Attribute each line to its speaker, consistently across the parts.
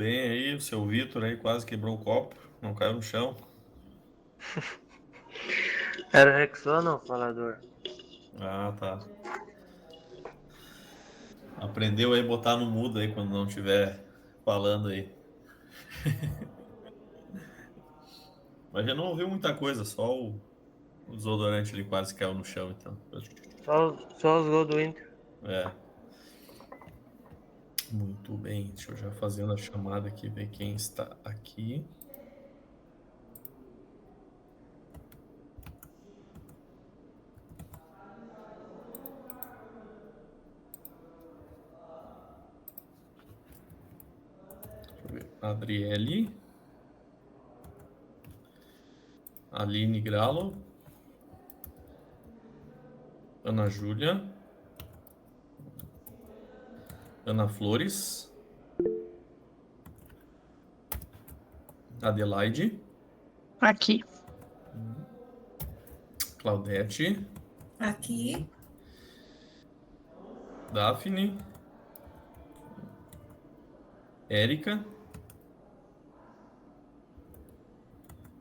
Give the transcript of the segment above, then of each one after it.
Speaker 1: Bem aí, o seu Vitor aí quase quebrou o copo, não caiu no chão.
Speaker 2: Era Rexona, o falador.
Speaker 1: Ah, tá. Aprendeu aí botar no mudo aí quando não estiver falando aí. Mas já não ouviu muita coisa, só o desodorante ali quase caiu no chão, então.
Speaker 2: Só os gols do Inter.
Speaker 1: É, muito bem. Deixa eu já fazendo a chamada aqui, ver quem está aqui. Deixa eu ver. Adriele, Aline Gralo, Ana Júlia, Ana Flores, Adelaide,
Speaker 3: Aqui.
Speaker 1: Claudete,
Speaker 4: Aqui,
Speaker 1: Daphne, Érica,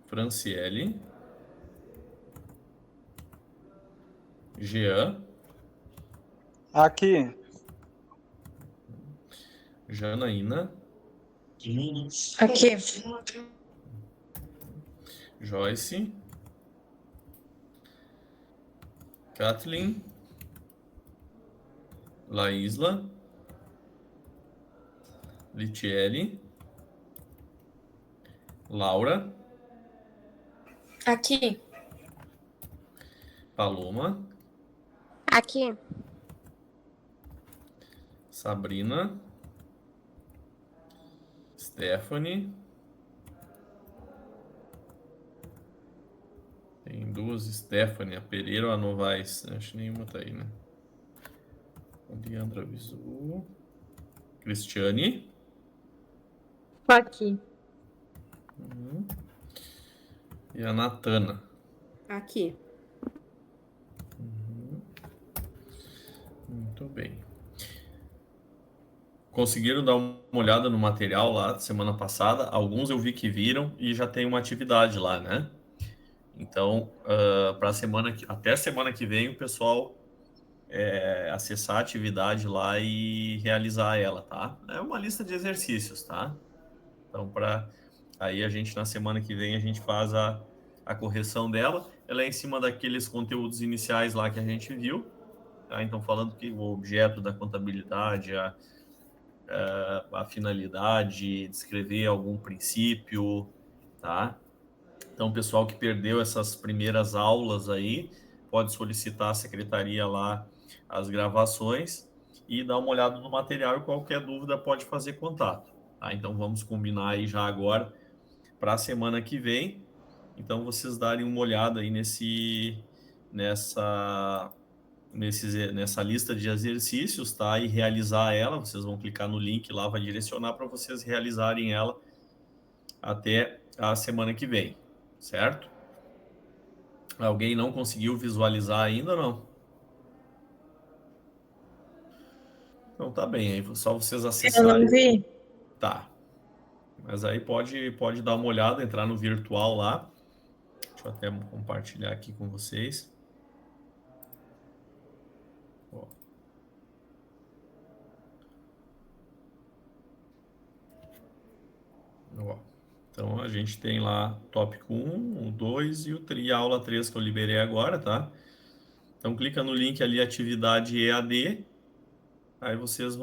Speaker 1: Franciele, Jean,
Speaker 5: Aqui,
Speaker 1: Janaína,
Speaker 3: Aqui.
Speaker 1: Joyce, Kathleen, Laísla, Litiele, Laura,
Speaker 3: Aqui.
Speaker 1: Paloma,
Speaker 3: Aqui.
Speaker 1: Sabrina, Stephanie. Tem duas Stephanie, a Pereira ou a Novaes? Acho que nenhuma tá aí, né? Leandra Visu, Cristiane,
Speaker 3: Aqui.
Speaker 1: e a Natana.
Speaker 4: aqui.
Speaker 1: Muito bem. Conseguiram dar uma olhada no material lá da semana passada? Alguns eu vi que viram e já tem uma atividade lá, né? Então, para semana até semana que vem, o pessoal acessar a atividade lá e realizar ela, tá? É uma lista de exercícios, tá? Então, para aí a gente na semana que vem a gente faz a correção dela. Ela é em cima daqueles conteúdos iniciais lá que a gente viu, tá? Então, falando que o objeto da contabilidade, a finalidade, descrever algum princípio, tá? Então, o pessoal que perdeu essas primeiras aulas aí pode solicitar à secretaria lá as gravações e dar uma olhada no material e qualquer dúvida pode fazer contato. Tá? Então, vamos combinar aí já agora para a semana que vem. Então, vocês darem uma olhada aí nessa, nessa lista de exercícios, tá? E realizar ela. Vocês vão clicar no link lá, vai direcionar para vocês realizarem ela até a semana que vem, certo? Alguém não conseguiu visualizar ainda, não? Então tá bem, aí só vocês
Speaker 3: Eu não
Speaker 1: acessarem.
Speaker 3: vi.
Speaker 1: Tá. Mas aí pode dar uma olhada, entrar no virtual lá. Deixa eu até compartilhar aqui com vocês. Ó. Ó. Então a gente tem lá tópico 1, o 2 e o a aula 3 que eu liberei agora, tá? Então clica no link ali, atividade EAD. Aí vocês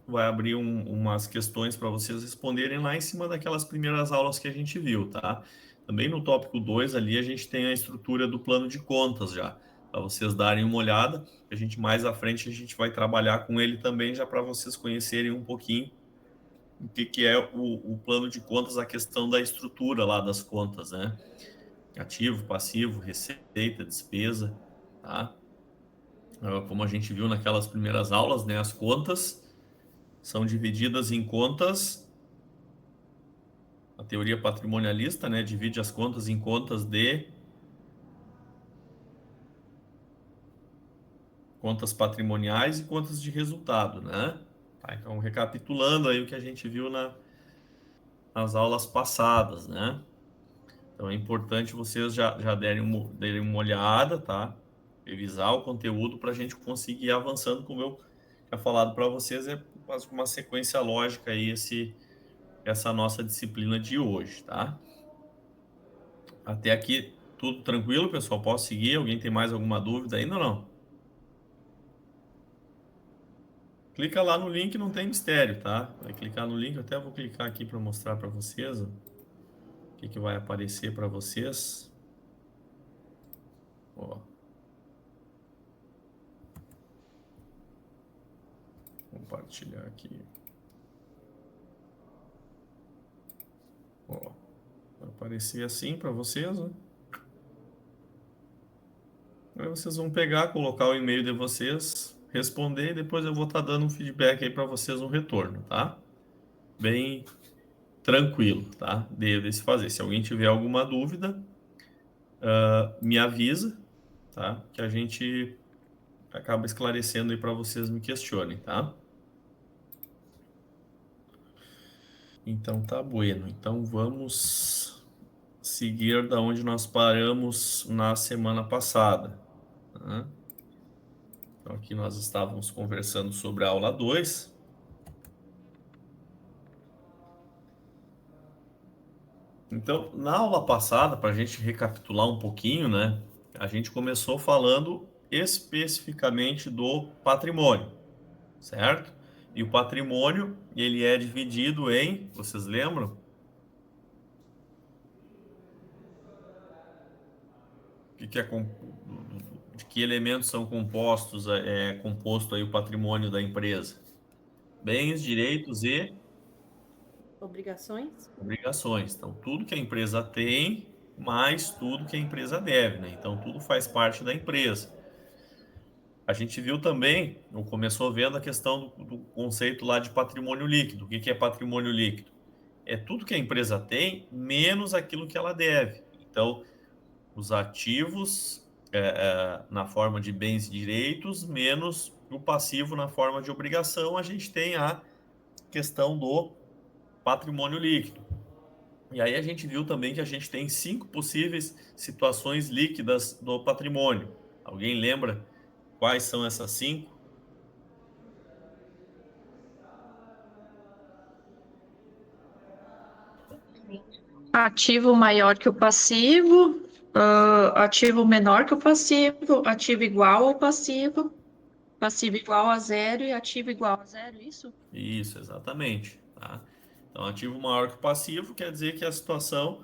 Speaker 1: vai abrir umas questões para vocês responderem lá em cima daquelas primeiras aulas que a gente viu, tá? Também no tópico 2 ali a gente tem a estrutura do plano de contas já, para vocês darem uma olhada. A gente mais à frente a gente vai trabalhar com ele também já para vocês conhecerem um pouquinho o que é o plano de contas, a questão da estrutura lá das contas, né? Ativo, passivo, receita, despesa, tá? Como a gente viu naquelas primeiras aulas, né? As contas são divididas em contas. A teoria patrimonialista, né, divide as contas em contas de contas patrimoniais e contas de resultado, né? Tá, então, recapitulando aí o que a gente viu as aulas passadas, né? Então é importante vocês já derem uma olhada, tá? Revisar o conteúdo para a gente conseguir ir avançando, como eu tinha falado para vocês, é quase uma sequência lógica aí essa nossa disciplina de hoje, tá? Até aqui tudo tranquilo, pessoal? Posso seguir? Alguém tem mais alguma dúvida ainda ou não? Clica lá no link, não tem mistério, tá? Vai clicar no link, eu até vou clicar aqui para mostrar para vocês ó, o que vai aparecer para vocês. Ó. Compartilhar aqui. Ó. Vai aparecer assim para vocês, ó. Aí vocês vão pegar, colocar o e-mail de vocês, responder e depois eu vou estar dando um feedback aí para vocês, um retorno, tá? Bem tranquilo, tá? De se fazer. Se alguém tiver alguma dúvida, me avisa, tá? Que a gente acaba esclarecendo aí para vocês me questionem, tá? Então tá bueno. Então vamos seguir da onde nós paramos na semana passada, tá? Então aqui nós estávamos conversando sobre a aula 2. Então, na aula passada, para a gente recapitular um pouquinho, né? A gente começou falando especificamente do patrimônio, certo? E o patrimônio, ele é dividido em, vocês lembram? De que elementos são compostos, composto aí o patrimônio da empresa? Bens, direitos e
Speaker 4: Obrigações?
Speaker 1: obrigações. Então, tudo que a empresa tem, mais tudo que a empresa deve, né? Então, tudo faz parte da empresa. A gente viu também, ou começou vendo a questão do conceito lá de patrimônio líquido. O que é patrimônio líquido? É tudo que a empresa tem, menos aquilo que ela deve. Então, os ativos na forma de bens e direitos, menos o passivo na forma de obrigação, a gente tem a questão do patrimônio líquido. E aí a gente viu também que a gente tem 5 possíveis situações líquidas do patrimônio. Alguém lembra quais são essas 5?
Speaker 3: Ativo maior que o passivo, ativo menor que o passivo, ativo igual ao passivo, passivo igual a zero e ativo igual a zero, isso?
Speaker 1: Isso, exatamente. Tá? Então, ativo maior que o passivo quer dizer que a situação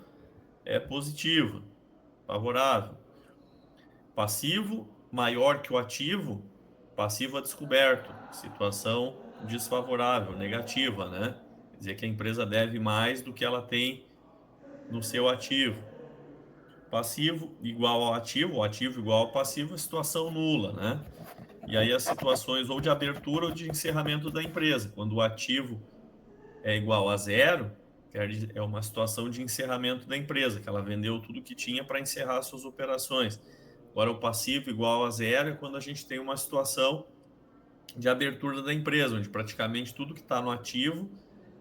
Speaker 1: é positiva, favorável. Passivo maior que o ativo, passivo a descoberto, situação desfavorável, negativa, né? Quer dizer que a empresa deve mais do que ela tem no seu ativo. Passivo igual ao ativo, o ativo igual ao passivo, situação nula, né? E aí as situações ou de abertura ou de encerramento da empresa. Quando o ativo é igual a zero, é uma situação de encerramento da empresa, que ela vendeu tudo que tinha para encerrar suas operações. Agora, o passivo igual a zero é quando a gente tem uma situação de abertura da empresa, onde praticamente tudo que está no ativo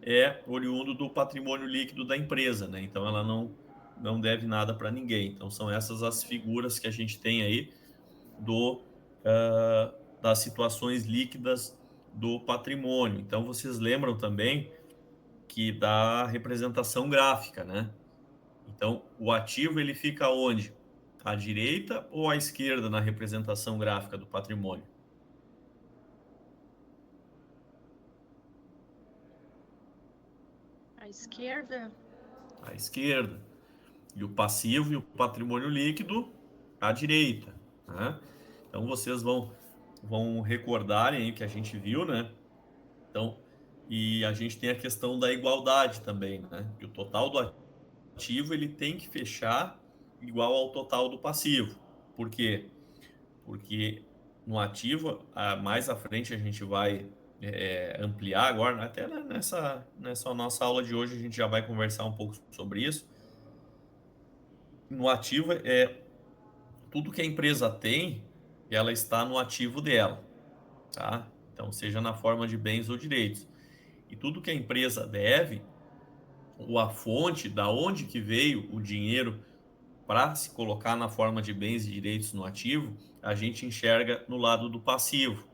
Speaker 1: é oriundo do patrimônio líquido da empresa, né? Então, ela não deve nada para ninguém. Então, são essas as figuras que a gente tem aí das situações líquidas do patrimônio. Então, vocês lembram também que dá representação gráfica, né? Então, o ativo ele fica onde? À direita ou à esquerda na representação gráfica do patrimônio?
Speaker 3: À esquerda.
Speaker 1: À esquerda. E o passivo e o patrimônio líquido à direita, né? Então, vocês vão recordarem aí o que a gente viu, né? Então, e a gente tem a questão da igualdade também, né? Que o total do ativo ele tem que fechar igual ao total do passivo. Por quê? Porque no ativo, mais à frente a gente vai ampliar agora, né? Até nessa nossa aula de hoje a gente já vai conversar um pouco sobre isso. No ativo, tudo que a empresa tem, ela está no ativo dela, tá? Então, seja na forma de bens ou direitos. E tudo que a empresa deve ou a fonte, da onde que veio o dinheiro para se colocar na forma de bens e direitos no ativo, a gente enxerga no lado do passivo.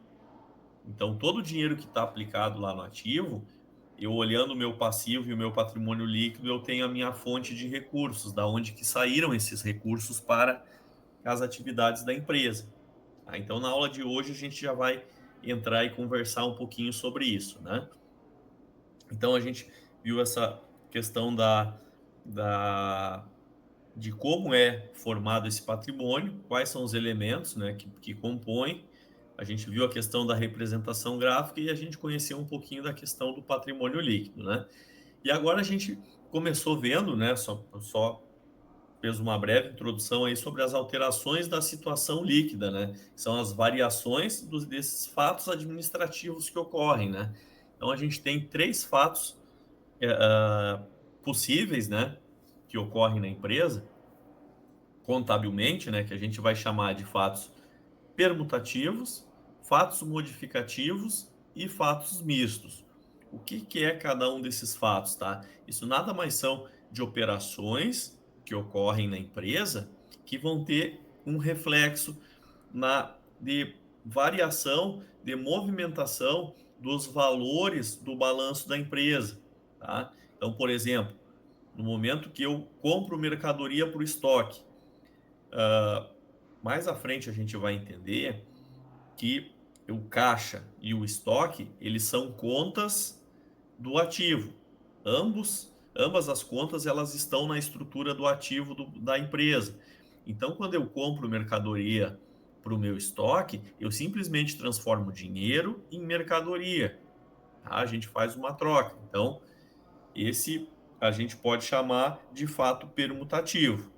Speaker 1: Então, todo o dinheiro que está aplicado lá no ativo, eu olhando o meu passivo e o meu patrimônio líquido, eu tenho a minha fonte de recursos, da onde que saíram esses recursos para as atividades da empresa. Tá? Então, na aula de hoje, a gente já vai entrar e conversar um pouquinho sobre isso, né? Então, a gente viu essa questão de como é formado esse patrimônio, quais são os elementos, né, que compõem. A gente viu a questão da representação gráfica e a gente conheceu um pouquinho da questão do patrimônio líquido, né? E agora a gente começou vendo, né, só fez uma breve introdução aí sobre as alterações da situação líquida, né? São as variações desses fatos administrativos que ocorrem, né? Então a gente tem 3 fatos possíveis, né, que ocorrem na empresa, contabilmente, né, que a gente vai chamar de fatos permutativos, fatos modificativos e fatos mistos. O que é cada um desses fatos, tá? Isso nada mais são de operações que ocorrem na empresa que vão ter um reflexo de variação, de movimentação dos valores do balanço da empresa, tá? Então, por exemplo, no momento que eu compro mercadoria para o estoque, mais à frente a gente vai entender que o caixa e o estoque, eles são contas do ativo. Ambas as contas, elas estão na estrutura do ativo da empresa. Então, quando eu compro mercadoria para o meu estoque, eu simplesmente transformo dinheiro em mercadoria. Tá? A gente faz uma troca. Então, esse a gente pode chamar de fato permutativo.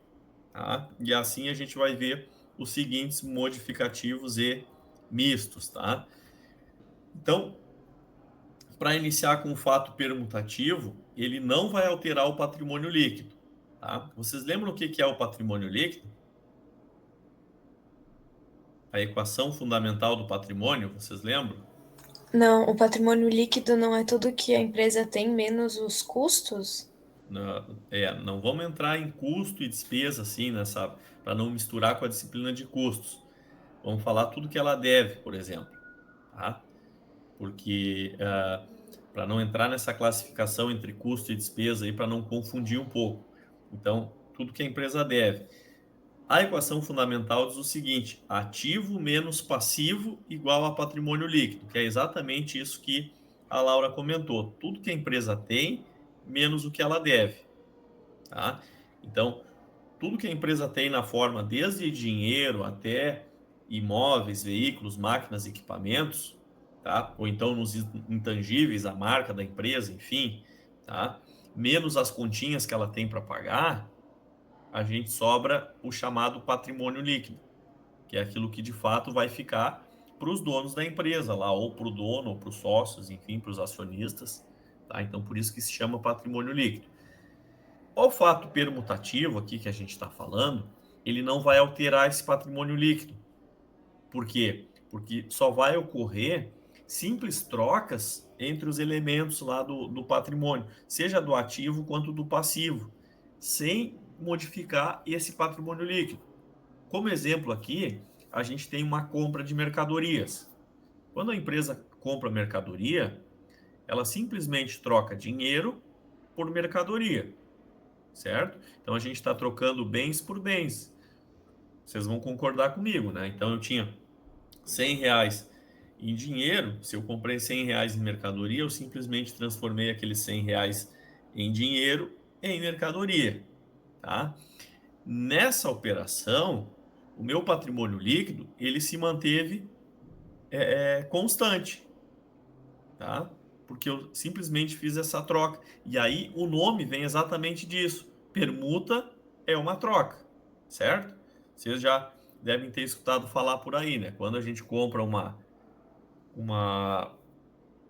Speaker 1: Tá? E assim a gente vai ver os seguintes modificativos e mistos, tá? Então, para iniciar com o fato permutativo, ele não vai alterar o patrimônio líquido, tá? Vocês lembram o que é o patrimônio líquido? A equação fundamental do patrimônio, vocês lembram?
Speaker 5: Não, o patrimônio líquido não é tudo que a empresa tem menos os custos?
Speaker 1: Não vamos entrar em custo e despesa assim, nessa, para não misturar com a disciplina de custos. Vamos falar tudo que ela deve, por exemplo, tá? Porque para não entrar nessa classificação entre custo e despesa aí, para não confundir um pouco. Então, tudo que a empresa deve. A equação fundamental diz o seguinte: ativo menos passivo igual a patrimônio líquido, que é exatamente isso que a Laura comentou. Tudo que a empresa tem menos o que ela deve, tá? Então, tudo que a empresa tem na forma desde dinheiro até imóveis, veículos, máquinas, equipamentos, tá? Ou então nos intangíveis, a marca da empresa, enfim, tá? Menos as continhas que ela tem para pagar, a gente sobra o chamado patrimônio líquido, que é aquilo que de fato vai ficar para os donos da empresa lá, ou para o dono, ou para os sócios, enfim, para os acionistas, tá? Então, por isso que se chama patrimônio líquido. O fato permutativo aqui que a gente está falando, ele não vai alterar esse patrimônio líquido. Por quê? Porque só vai ocorrer simples trocas entre os elementos lá do patrimônio, seja do ativo quanto do passivo, sem modificar esse patrimônio líquido. Como exemplo aqui, a gente tem uma compra de mercadorias. Quando a empresa compra mercadoria, ela simplesmente troca dinheiro por mercadoria, certo? Então a gente está trocando bens por bens. Vocês vão concordar comigo, né? Então eu tinha R$ 100 em dinheiro. Se eu comprei R$ 100 em mercadoria, eu simplesmente transformei aqueles R$ 100 em dinheiro em mercadoria, tá? Nessa operação, o meu patrimônio líquido ele se manteve constante, tá? Porque eu simplesmente fiz essa troca. E aí o nome vem exatamente disso. Permuta é uma troca, certo? Vocês já devem ter escutado falar por aí, né? Quando a gente compra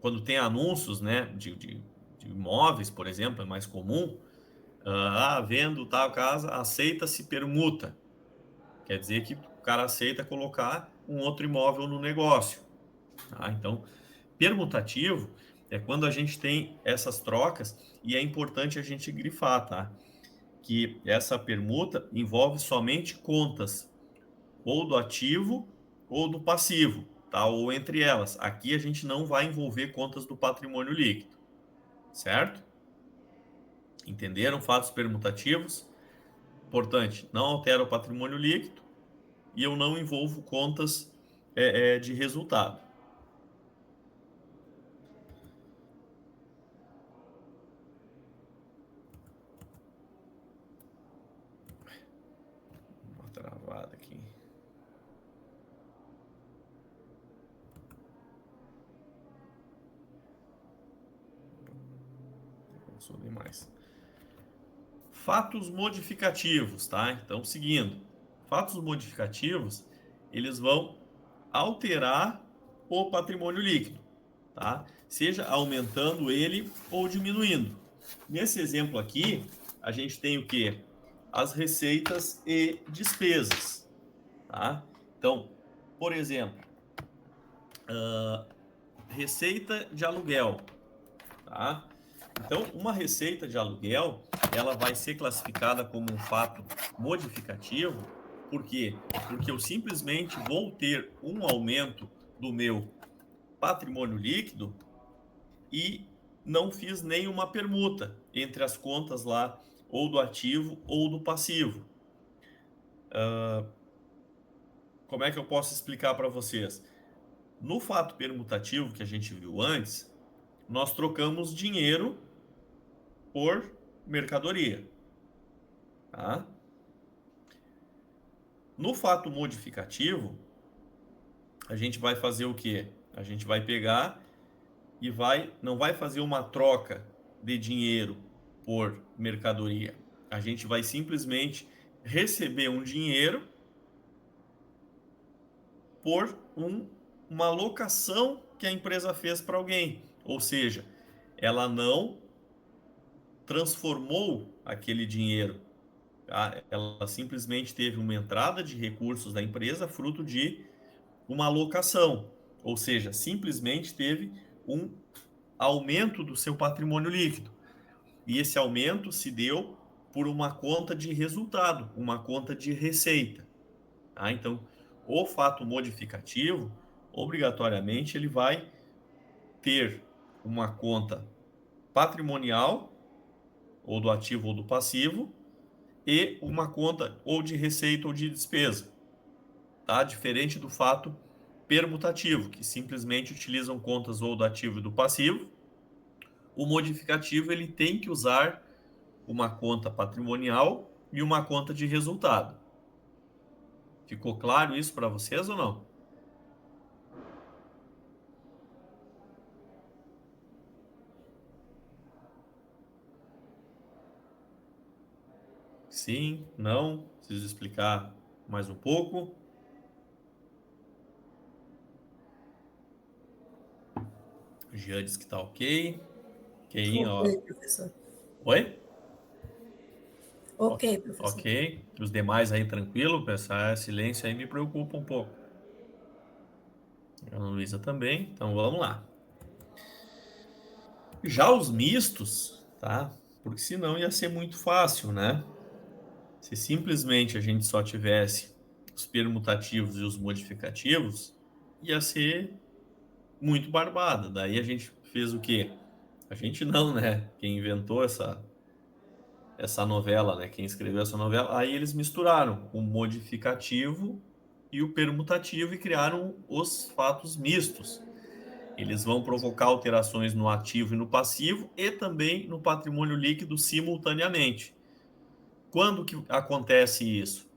Speaker 1: quando tem anúncios, né, de imóveis, por exemplo, é mais comum. Vendo tal casa, aceita-se permuta. Quer dizer que o cara aceita colocar um outro imóvel no negócio. Tá? Então, permutativo é quando a gente tem essas trocas, e é importante a gente grifar, tá? Que essa permuta envolve somente contas ou do ativo ou do passivo, tá? Ou entre elas. Aqui a gente não vai envolver contas do patrimônio líquido, certo? Entenderam? Fatos permutativos. Importante, não altera o patrimônio líquido e eu não envolvo contas de resultado. Uma travada aqui. Avançou demais. Fatos modificativos, tá? Então, seguindo. Fatos modificativos, eles vão alterar o patrimônio líquido, tá? Seja aumentando ele ou diminuindo. Nesse exemplo aqui, a gente tem o quê? As receitas e despesas, tá? Então, por exemplo, receita de aluguel, tá? Então, uma receita de aluguel, ela vai ser classificada como um fato modificativo, por quê? Porque eu simplesmente vou ter um aumento do meu patrimônio líquido e não fiz nenhuma permuta entre as contas lá, ou do ativo ou do passivo. Como é que eu posso explicar para vocês? No fato permutativo que a gente viu antes, nós trocamos dinheiro por mercadoria, tá? No fato modificativo, a gente vai fazer o quê? A gente vai pegar e não vai fazer uma troca de dinheiro por mercadoria. A gente vai simplesmente receber um dinheiro por uma locação que a empresa fez para alguém. Ou seja, ela não transformou aquele dinheiro. Tá? Ela simplesmente teve uma entrada de recursos da empresa fruto de uma alocação. Ou seja, simplesmente teve um aumento do seu patrimônio líquido. E esse aumento se deu por uma conta de resultado, uma conta de receita. Tá? Então, o fato modificativo, obrigatoriamente, ele vai ter uma conta patrimonial, ou do ativo ou do passivo, e uma conta ou de receita ou de despesa. Tá? Diferente do fato permutativo, que simplesmente utilizam contas ou do ativo e do passivo. O modificativo ele tem que usar uma conta patrimonial e uma conta de resultado. Ficou claro isso para vocês ou não? Sim, não? Preciso explicar mais um pouco. O Jean diz que tá ok. Quem, ó.
Speaker 4: Ok, professor.
Speaker 1: Oi?
Speaker 4: Ok, professor.
Speaker 1: Ok. Os demais aí tranquilo? Esse silêncio aí me preocupa um pouco. A Ana Luísa também. Então vamos lá. Já os mistos, tá? Porque senão ia ser muito fácil, né? Se simplesmente a gente só tivesse os permutativos e os modificativos, ia ser muito barbada. Daí a gente fez o quê? A gente não, né? Quem inventou essa novela, né? Quem escreveu essa novela, aí eles misturaram o modificativo e o permutativo e criaram os fatos mistos. Eles vão provocar alterações no ativo e no passivo e também no patrimônio líquido simultaneamente. Quando que acontece isso?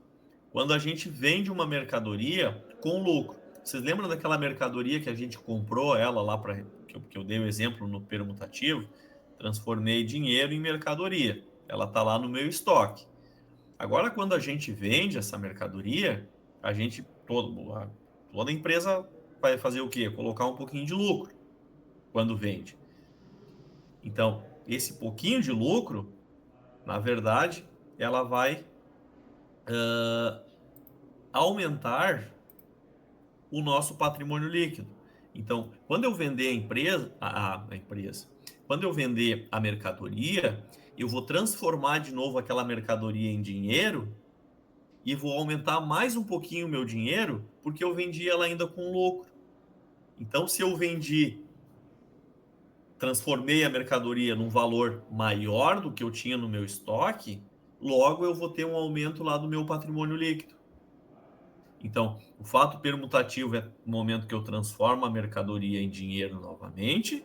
Speaker 1: Quando a gente vende uma mercadoria com lucro. Vocês lembram daquela mercadoria que a gente comprou ela lá para que eu dei o exemplo no permutativo? Transformei dinheiro em mercadoria. Ela está lá no meu estoque. Agora, quando a gente vende essa mercadoria, toda empresa vai fazer o quê? Colocar um pouquinho de lucro quando vende. Então, esse pouquinho de lucro, na verdade, ela vai aumentar o nosso patrimônio líquido. Então, quando eu vender quando eu vender a mercadoria, eu vou transformar de novo aquela mercadoria em dinheiro e vou aumentar mais um pouquinho o meu dinheiro, porque eu vendi ela ainda com lucro. Então, se eu transformei a mercadoria num valor maior do que eu tinha no meu estoque, logo eu vou ter um aumento lá do meu patrimônio líquido. Então, o fato permutativo é o momento que eu transformo a mercadoria em dinheiro novamente,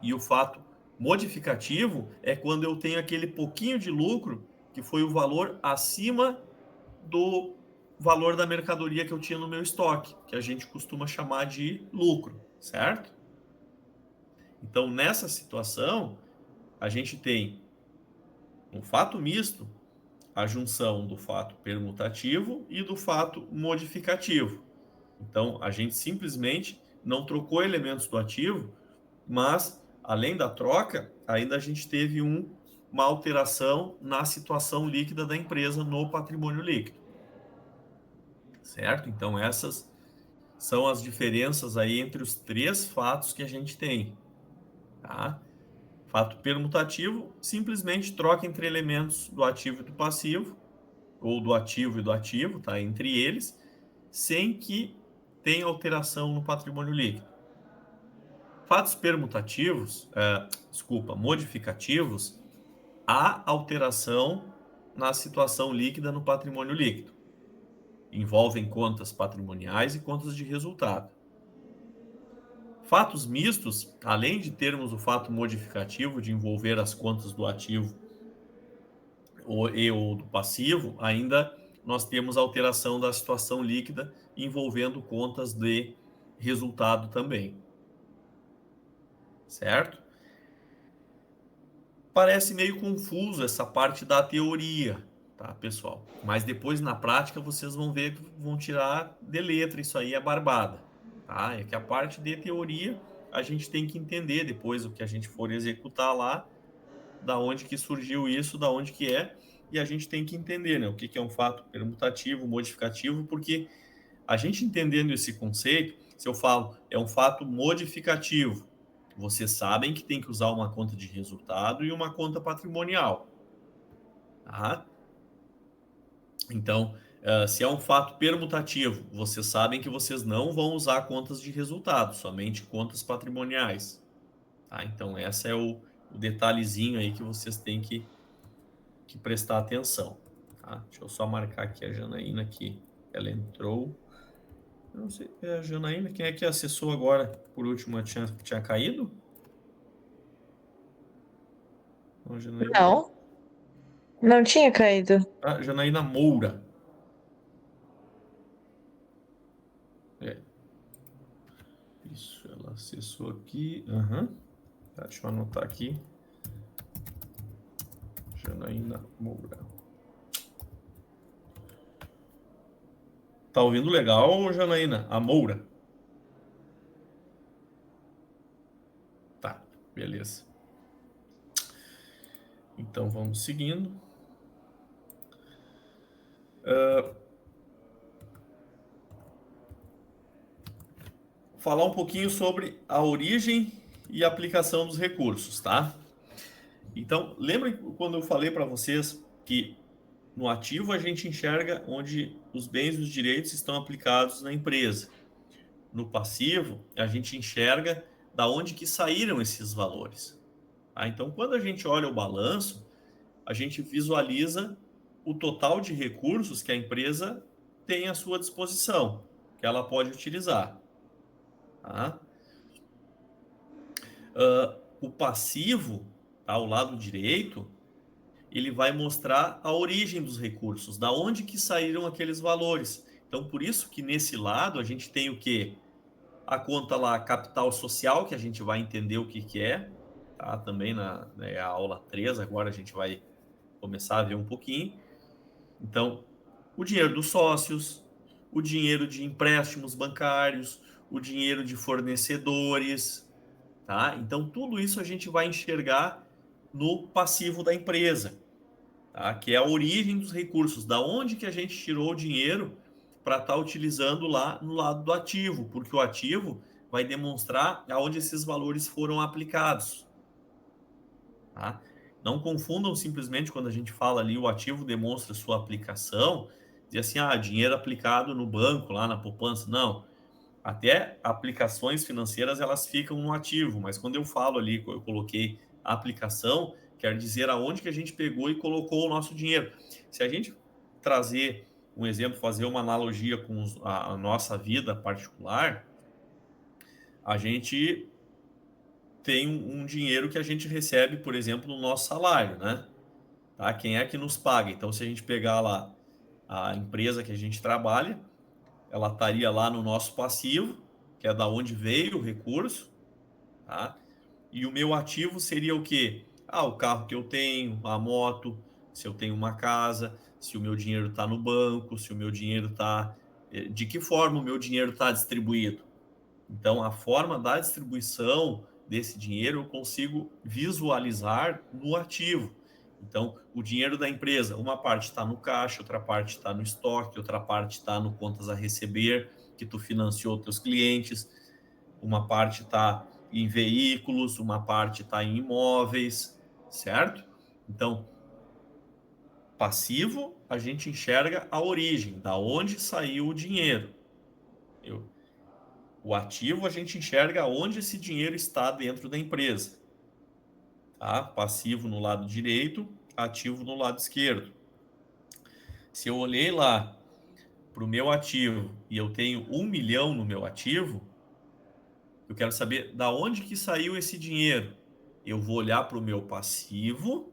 Speaker 1: e o fato modificativo é quando eu tenho aquele pouquinho de lucro, que foi o valor acima do valor da mercadoria que eu tinha no meu estoque, que a gente costuma chamar de lucro, certo? Então, nessa situação, a gente tem um fato misto, a junção do fato permutativo e do fato modificativo. Então, a gente simplesmente não trocou elementos do ativo, mas, além da troca, ainda a gente teve uma alteração na situação líquida da empresa no patrimônio líquido. Certo? Então, essas são as diferenças aí entre os três fatos que a gente tem. Tá? Fato permutativo simplesmente troca entre elementos do ativo e do passivo, ou do ativo e do ativo, tá? Entre eles, sem que tenha alteração no patrimônio líquido. Fatos modificativos, há alteração na situação líquida no patrimônio líquido. Envolvem contas patrimoniais e contas de resultado. Fatos mistos, além de termos o fato modificativo de envolver as contas do ativo ou do passivo, ainda nós temos a alteração da situação líquida envolvendo contas de resultado também. Certo? Parece meio confuso essa parte da teoria, tá, pessoal? Mas depois na prática vocês vão ver que vão tirar de letra, isso aí é barbada, tá? É que a parte de teoria a gente tem que entender depois o que a gente for executar lá, da onde que surgiu isso, da onde que é, e a gente tem que entender, né, o que é um fato permutativo, modificativo, porque a gente entendendo esse conceito, se eu falo é um fato modificativo, vocês sabem que tem que usar uma conta de resultado e uma conta patrimonial. Tá? Então, se é um fato permutativo, vocês sabem que vocês não vão usar contas de resultado, somente contas patrimoniais. Tá? Então, esse é o detalhezinho aí que vocês têm que prestar atenção. Tá? Deixa eu só marcar aqui a Janaína, que ela entrou. Eu não sei, a Janaína, quem é que acessou agora? Por último, tinha caído? Não, Janaína.
Speaker 5: Não, não tinha caído.
Speaker 1: Ah, Janaína Moura. Isso, ela acessou aqui. Tá, deixa eu anotar aqui. Janaína Moura. Tá ouvindo legal, Janaína? A Moura? Tá, beleza. Então vamos seguindo. Falar um pouquinho sobre a origem e aplicação dos recursos, tá? Então, lembrem quando eu falei para vocês que no ativo a gente enxerga onde os bens e os direitos estão aplicados na empresa. No passivo, a gente enxerga da onde que saíram esses valores. Tá? Então, quando a gente olha o balanço, a gente visualiza o total de recursos que a empresa tem à sua disposição, que ela pode utilizar. Tá? O passivo, tá, ao lado direito, ele vai mostrar a origem dos recursos, da onde que saíram aqueles valores. Então, por isso que nesse lado a gente tem o quê? A conta lá, capital social, que a gente vai entender o que é, tá? Também na aula 3, agora a gente vai começar a ver um pouquinho. Então, o dinheiro dos sócios, o dinheiro de empréstimos bancários, o dinheiro de fornecedores, tá? Então, tudo isso a gente vai enxergar no passivo da empresa, tá? Que é a origem dos recursos, da onde que a gente tirou o dinheiro para estar utilizando lá no lado do ativo, porque o ativo vai demonstrar aonde esses valores foram aplicados. Tá? Não confundam simplesmente quando a gente fala ali o ativo demonstra sua aplicação, dizer assim, dinheiro aplicado no banco, lá na poupança. Não. Até aplicações financeiras, elas ficam no ativo, mas quando eu falo ali, eu coloquei a aplicação, quer dizer aonde que a gente pegou e colocou o nosso dinheiro. Se a gente trazer um exemplo, fazer uma analogia com a nossa vida particular, a gente tem um dinheiro que a gente recebe, por exemplo, no nosso salário, né? Tá? Quem é que nos paga? Então, se a gente pegar lá a empresa que a gente trabalha, ela estaria lá no nosso passivo, que é da onde veio o recurso, tá? E o meu ativo seria o quê? O carro que eu tenho, a moto, se eu tenho uma casa, se o meu dinheiro está no banco, se o meu dinheiro está... De que forma o meu dinheiro está distribuído? Então, a forma da distribuição desse dinheiro eu consigo visualizar no ativo. Então, o dinheiro da empresa, uma parte está no caixa, outra parte está no estoque, outra parte está no contas a receber, que tu financiou teus clientes, uma parte está em veículos, uma parte está em imóveis, certo? Então, passivo, a gente enxerga a origem, da onde saiu o dinheiro. O ativo, a gente enxerga onde esse dinheiro está dentro da empresa. Tá? Passivo no lado direito, ativo no lado esquerdo. Se eu olhei lá para o meu ativo e eu tenho 1 milhão no meu ativo, eu quero saber da onde que saiu esse dinheiro. Eu vou olhar para o meu passivo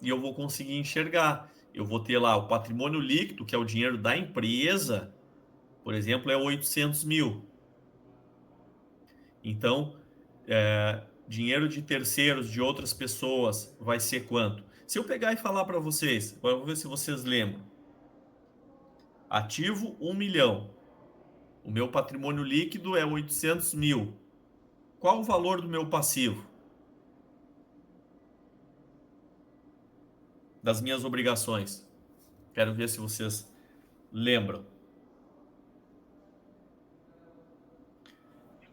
Speaker 1: e eu vou conseguir enxergar. Eu vou ter lá o patrimônio líquido, que é o dinheiro da empresa, por exemplo, é 800 mil. Então, dinheiro de terceiros, de outras pessoas, vai ser quanto? Se eu pegar e falar para vocês, vamos ver se vocês lembram. Ativo, 1 milhão. O meu patrimônio líquido é 800 mil. Qual o valor do meu passivo? Das minhas obrigações. Quero ver se vocês lembram.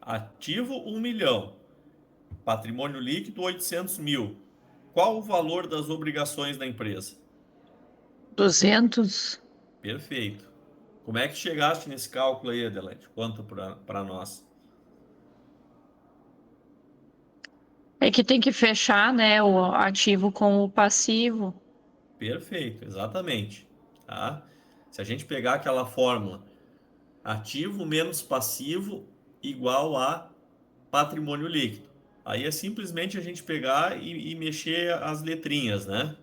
Speaker 1: Ativo, 1 milhão. Patrimônio líquido, 800 mil. Qual o valor das obrigações da empresa?
Speaker 3: 200.
Speaker 1: Perfeito. Como é que chegaste nesse cálculo aí, Adelaide? Conta para nós.
Speaker 3: É que tem que fechar, né, o ativo com o passivo.
Speaker 1: Perfeito, exatamente. Tá? Se a gente pegar aquela fórmula, ativo menos passivo igual a patrimônio líquido. Aí é simplesmente a gente pegar e mexer as letrinhas, né?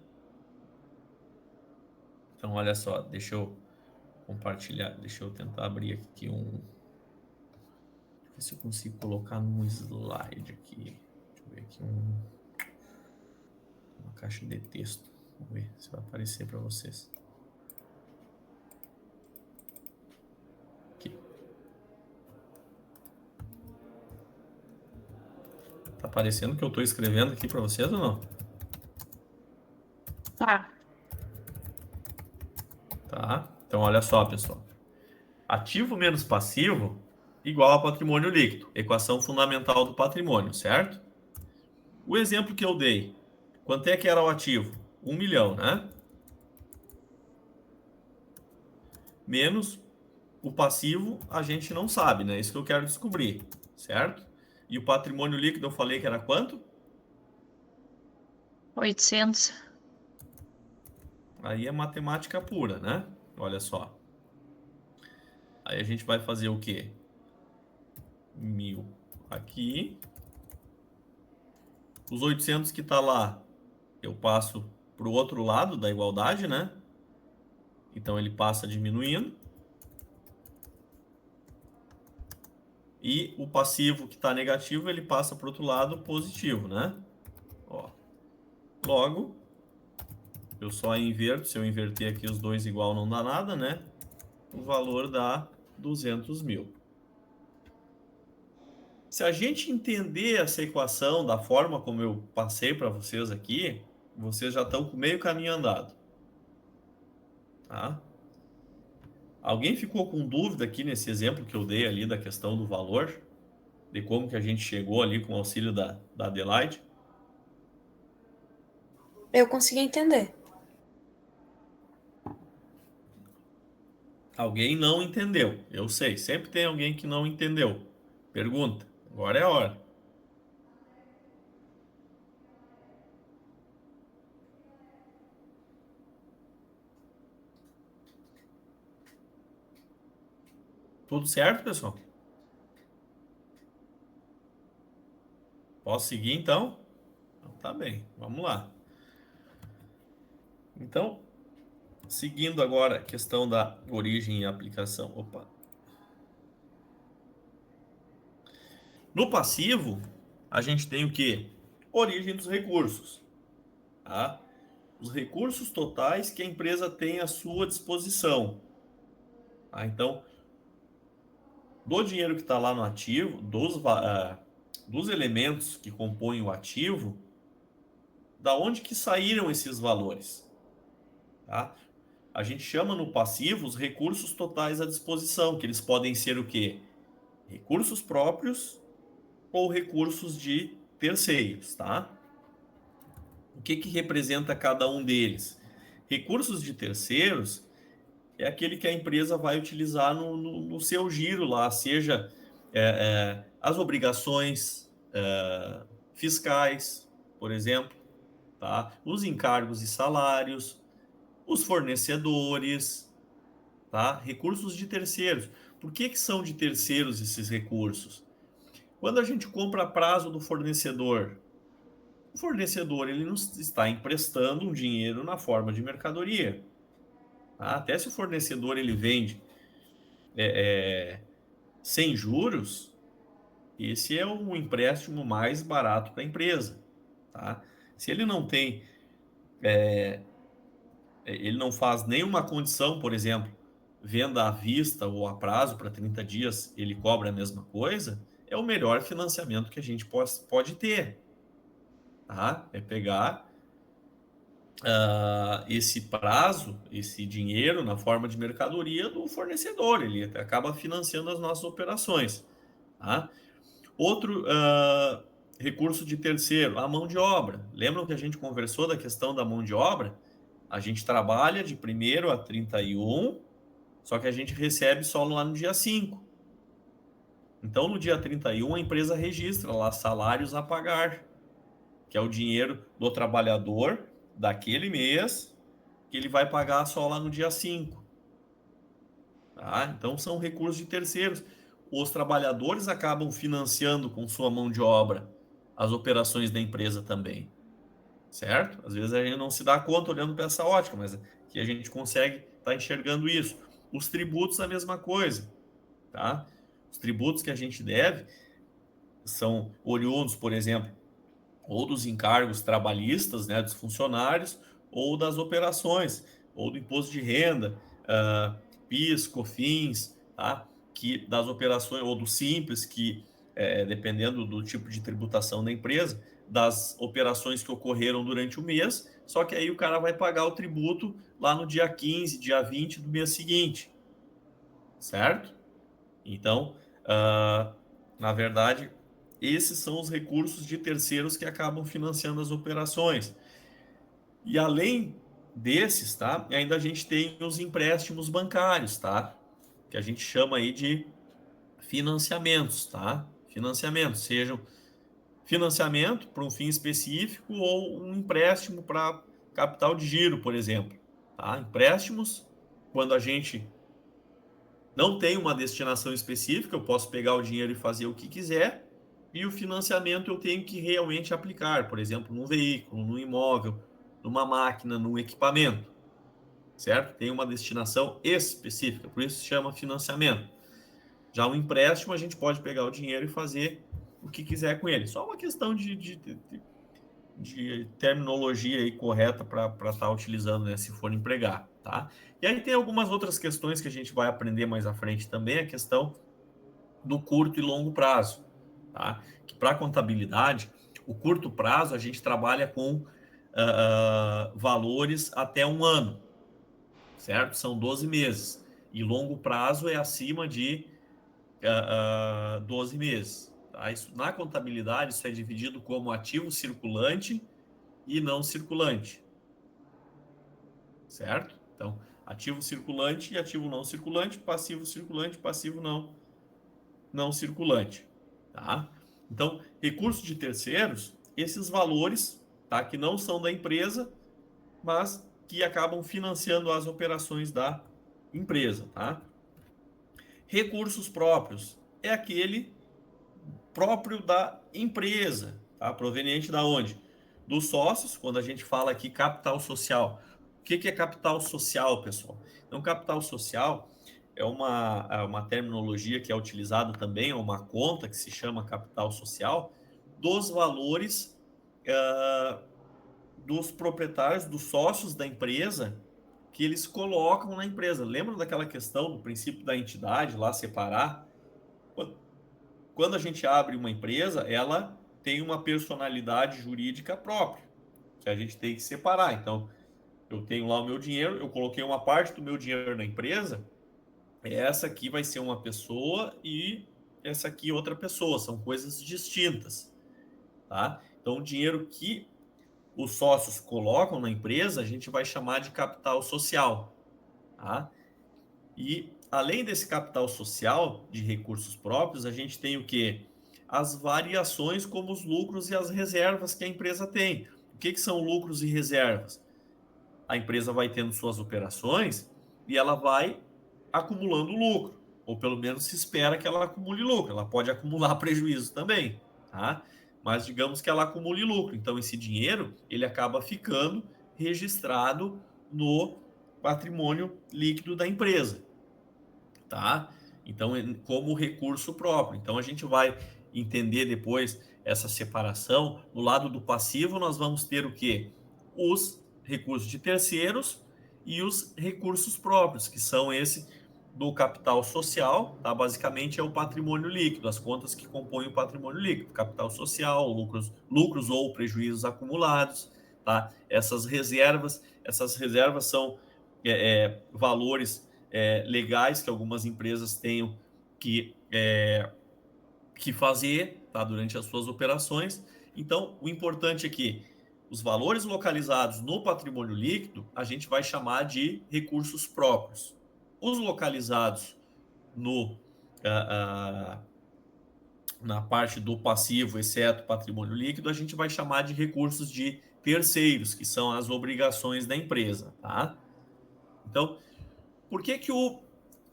Speaker 1: Então, olha só, deixa eu compartilhar, deixa eu tentar abrir aqui ver se eu consigo colocar num slide aqui. Deixa eu ver aqui uma caixa de texto. Vamos ver se vai aparecer para vocês. Aqui. Tá aparecendo o que eu estou escrevendo aqui para vocês ou não?
Speaker 3: Tá.
Speaker 1: Tá? Então, olha só, pessoal. Ativo menos passivo igual a patrimônio líquido. Equação fundamental do patrimônio, certo? O exemplo que eu dei, quanto é que era o ativo? 1 milhão, né? Menos o passivo, a gente não sabe, né? Isso que eu quero descobrir, certo? E o patrimônio líquido eu falei que era quanto?
Speaker 3: 800.
Speaker 1: Aí é matemática pura, né? Olha só. Aí a gente vai fazer o quê? 1000 aqui. Os 800 que tá lá, eu passo para o outro lado da igualdade, né? Então ele passa diminuindo. E o passivo que está negativo, ele passa para o outro lado positivo, né? Ó. Logo, eu só inverto. Se eu inverter aqui os dois igual, não dá nada, né? O valor dá 200 mil. Se a gente entender essa equação da forma como eu passei para vocês aqui, vocês já estão com meio caminho andado. Tá? Alguém ficou com dúvida aqui nesse exemplo que eu dei ali da questão do valor? de como que a gente chegou ali com o auxílio da Adelaide?
Speaker 5: Eu consegui entender.
Speaker 1: Alguém não entendeu. Eu sei, sempre tem alguém que não entendeu. Pergunta. Agora é a hora. Tudo certo, pessoal? Posso seguir então? Então tá bem, vamos lá. Então, seguindo agora a questão da origem e aplicação. Opa. No passivo, a gente tem o quê? Origem dos recursos. Tá? Os recursos totais que a empresa tem à sua disposição. Tá? Então, do dinheiro que está lá no ativo, dos elementos que compõem o ativo, da onde que saíram esses valores? Tá? A gente chama no passivo os recursos totais à disposição, que eles podem ser o quê? Recursos próprios ou recursos de terceiros, tá? O que que representa cada um deles? Recursos de terceiros é aquele que a empresa vai utilizar no seu giro lá, seja as obrigações fiscais, por exemplo, tá? Os encargos e salários, os fornecedores, tá? Recursos de terceiros. Por que que são de terceiros esses recursos? Quando a gente compra a prazo do fornecedor, o fornecedor ele nos está emprestando um dinheiro na forma de mercadoria. Tá? Até se o fornecedor ele vende sem juros, esse é o empréstimo mais barato para a empresa. Tá? Se ele não tem, ele não faz nenhuma condição, por exemplo, venda à vista ou a prazo para 30 dias, ele cobra a mesma coisa, é o melhor financiamento que a gente pode ter. Tá? É pegar esse prazo, esse dinheiro na forma de mercadoria do fornecedor, ele acaba financiando as nossas operações. Tá? Outro recurso de terceiro, a mão de obra. Lembram que a gente conversou da questão da mão de obra? A gente trabalha de 1º a 31, só que a gente recebe só lá no dia 5. Então, no dia 31, a empresa registra lá salários a pagar, que é o dinheiro do trabalhador daquele mês, que ele vai pagar só lá no dia 5. Tá? Então, são recursos de terceiros. Os trabalhadores acabam financiando com sua mão de obra as operações da empresa também. Certo? Às vezes a gente não se dá conta olhando para essa ótica, mas que a gente consegue estar enxergando isso. Os tributos, a mesma coisa. Tá? Os tributos que a gente deve são oriundos, por exemplo, ou dos encargos trabalhistas, né, dos funcionários, ou das operações, ou do imposto de renda, PIS, COFINS, tá? Que das operações, ou do Simples, que dependendo do tipo de tributação da empresa, das operações que ocorreram durante o mês, só que aí o cara vai pagar o tributo lá no dia 15, dia 20 do mês seguinte, certo? Então, na verdade, esses são os recursos de terceiros que acabam financiando as operações. E além desses, tá? Ainda a gente tem os empréstimos bancários, tá? Que a gente chama aí de financiamentos, tá? Financiamentos, sejam financiamento para um fim específico ou um empréstimo para capital de giro, por exemplo, tá? Empréstimos, quando a gente não tem uma destinação específica, eu posso pegar o dinheiro e fazer o que quiser, e o financiamento eu tenho que realmente aplicar, por exemplo, num veículo, num imóvel, numa máquina, num equipamento, certo? Tem uma destinação específica, por isso se chama financiamento. Já o empréstimo, a gente pode pegar o dinheiro e fazer o que quiser com ele. Só uma questão de terminologia aí correta para estar utilizando, né, se for empregar, tá? E aí tem algumas outras questões que a gente vai aprender mais à frente também, a questão do curto e longo prazo, tá? Que para contabilidade, o curto prazo a gente trabalha com valores até 1 ano, certo? São 12 meses. E longo prazo é acima de 12 meses, Tá? Isso, na contabilidade, isso é dividido como ativo circulante e não circulante. Certo? Então, ativo circulante e ativo não circulante, passivo circulante, passivo não circulante. Tá? Então, recursos de terceiros, esses valores, tá, que não são da empresa, mas que acabam financiando as operações da empresa. Tá? Recursos próprios é aquele próprio da empresa, tá? Proveniente da onde? Dos sócios, quando a gente fala aqui capital social. O que é capital social, pessoal? Então, capital social é uma terminologia que é utilizada também, é uma conta que se chama capital social, dos valores dos proprietários, dos sócios da empresa, que eles colocam na empresa. Lembra daquela questão do princípio da entidade, lá separar? Quando a gente abre uma empresa, ela tem uma personalidade jurídica própria, que a gente tem que separar. Então, eu tenho lá o meu dinheiro, eu coloquei uma parte do meu dinheiro na empresa, essa aqui vai ser uma pessoa e essa aqui outra pessoa, são coisas distintas, tá? Então, o dinheiro que os sócios colocam na empresa, a gente vai chamar de capital social, tá? E além desse capital social de recursos próprios, a gente tem o quê? As variações como os lucros e as reservas que a empresa tem. O que são lucros e reservas? A empresa vai tendo suas operações e ela vai acumulando lucro, ou pelo menos se espera que ela acumule lucro. Ela pode acumular prejuízo também, tá? Mas digamos que ela acumule lucro. Então esse dinheiro, ele acaba ficando registrado no patrimônio líquido da empresa, tá? Então, como recurso próprio. Então, a gente vai entender depois essa separação. No lado do passivo, nós vamos ter o quê? Os recursos de terceiros e os recursos próprios, que são esse do capital social, tá? Basicamente é o patrimônio líquido, as contas que compõem o patrimônio líquido, capital social, lucros ou prejuízos acumulados, tá? Essas reservas são valores legais que algumas empresas tenham que fazer, tá, durante as suas operações. Então, o importante é que os valores localizados no patrimônio líquido a gente vai chamar de recursos próprios. Os localizados na parte do passivo, exceto patrimônio líquido, a gente vai chamar de recursos de terceiros, que são as obrigações da empresa, tá? Então, por que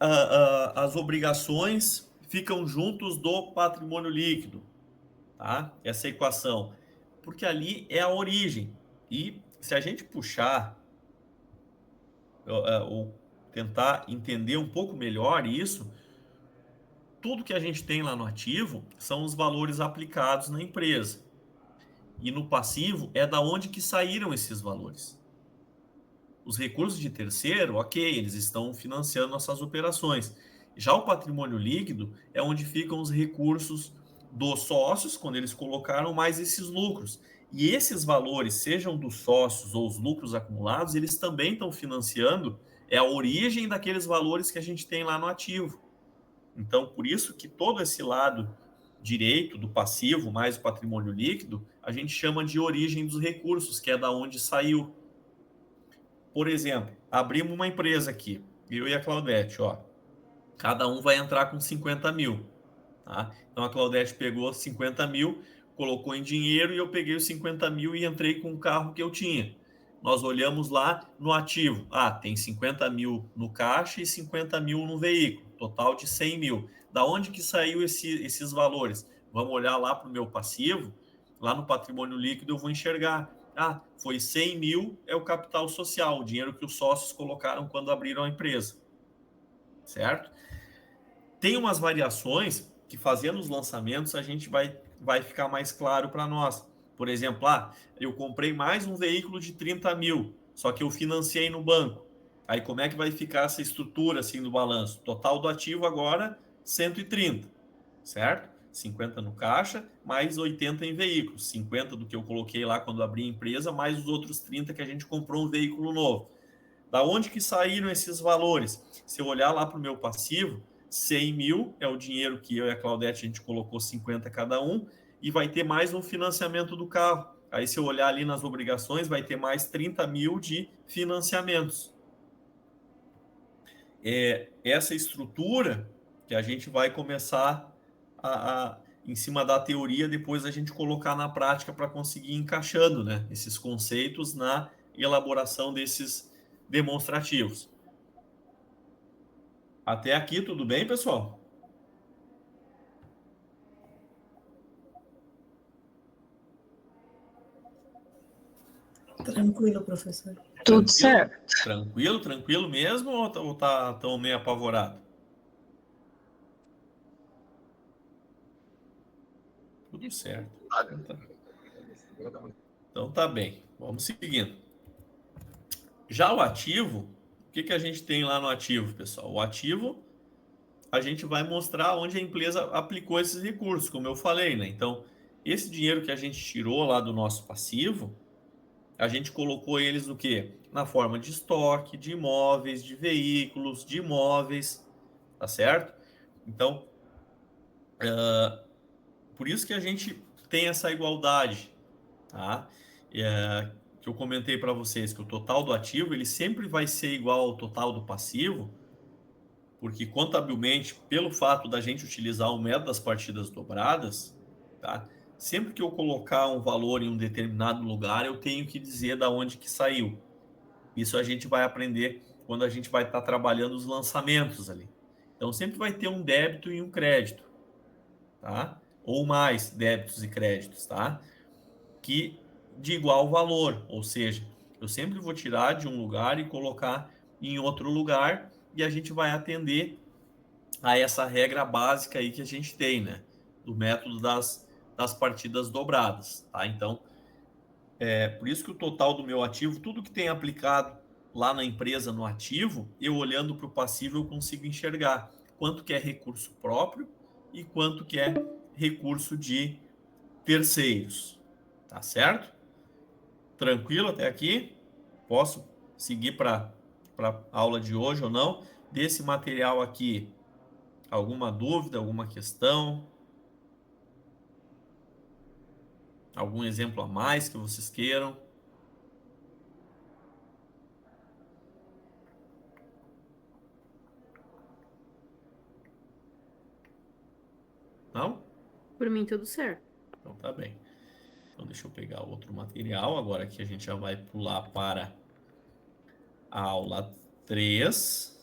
Speaker 1: as obrigações ficam juntos do patrimônio líquido? Tá? Essa equação. Porque ali é a origem. E se a gente puxar ou tentar entender um pouco melhor isso, tudo que a gente tem lá no ativo são os valores aplicados na empresa. E no passivo é da onde que saíram esses valores. Os recursos de terceiro, ok, eles estão financiando nossas operações. Já o patrimônio líquido é onde ficam os recursos dos sócios, quando eles colocaram mais esses lucros. E esses valores, sejam dos sócios ou os lucros acumulados, eles também estão financiando a origem daqueles valores que a gente tem lá no ativo. Então, por isso que todo esse lado direito do passivo mais o patrimônio líquido, a gente chama de origem dos recursos, que é da onde saiu. Por exemplo, abrimos uma empresa aqui, eu e a Claudete, ó. Cada um vai entrar com 50 mil. Tá? Então a Claudete pegou 50 mil, colocou em dinheiro e eu peguei os 50 mil e entrei com o carro que eu tinha. Nós olhamos lá no ativo. Ah, tem 50 mil no caixa e 50 mil no veículo. Total de 100 mil. Da onde que saiu esses valores? Vamos olhar lá para o meu passivo. Lá no patrimônio líquido eu vou enxergar. Ah, foi 100 mil, é o capital social, o dinheiro que os sócios colocaram quando abriram a empresa. Certo? Tem umas variações que, fazendo os lançamentos, a gente vai ficar mais claro para nós. Por exemplo, eu comprei mais um veículo de 30 mil, só que eu financiei no banco. Aí como é que vai ficar essa estrutura assim do balanço? Total do ativo agora, 130, certo? 50 no caixa, mais 80 em veículos. 50 do que eu coloquei lá quando abri a empresa, mais os outros 30 que a gente comprou um veículo novo. Da onde que saíram esses valores? Se eu olhar lá para o meu passivo, 100 mil, é o dinheiro que eu e a Claudete a gente colocou 50 cada um, e vai ter mais um financiamento do carro. Aí, se eu olhar ali nas obrigações, vai ter mais 30 mil de financiamentos. Essa estrutura que a gente vai começar em cima da teoria, depois a gente colocar na prática para conseguir ir encaixando, né, esses conceitos na elaboração desses demonstrativos. Até aqui, tudo bem, pessoal?
Speaker 4: Tranquilo, professor.
Speaker 3: Tudo certo.
Speaker 1: Tranquilo mesmo ou tá tão meio apavorado? Tudo certo. Então tá bem. Vamos seguindo. Já o ativo, o que a gente tem lá no ativo, pessoal? O ativo, a gente vai mostrar onde a empresa aplicou esses recursos, como eu falei, né? Então, esse dinheiro que a gente tirou lá do nosso passivo, a gente colocou eles no quê? Na forma de estoque, de imóveis, de veículos, de imóveis, tá certo? Então, por isso que a gente tem essa igualdade, tá? Que eu comentei para vocês que o total do ativo ele sempre vai ser igual ao total do passivo, porque contabilmente, pelo fato da gente utilizar o método das partidas dobradas, tá? Sempre que eu colocar um valor em um determinado lugar, eu tenho que dizer da onde que saiu. Isso a gente vai aprender quando a gente vai estar trabalhando os lançamentos ali. Então sempre vai ter um débito e um crédito, tá? Ou mais débitos e créditos, tá? Que de igual valor, ou seja, eu sempre vou tirar de um lugar e colocar em outro lugar e a gente vai atender a essa regra básica aí que a gente tem, né? Do método das partidas dobradas, tá? Então, por isso que o total do meu ativo, tudo que tem aplicado lá na empresa no ativo, eu olhando para o passivo eu consigo enxergar quanto que é recurso próprio e quanto que é recurso de terceiros, tá certo? Tranquilo até aqui? Posso seguir para a aula de hoje ou não? Desse material aqui, alguma dúvida, alguma questão? Algum exemplo a mais que vocês queiram? Não?
Speaker 4: Por mim, tudo certo.
Speaker 1: Então tá bem. Então deixa eu pegar outro material. Agora que a gente já vai pular para a aula 3.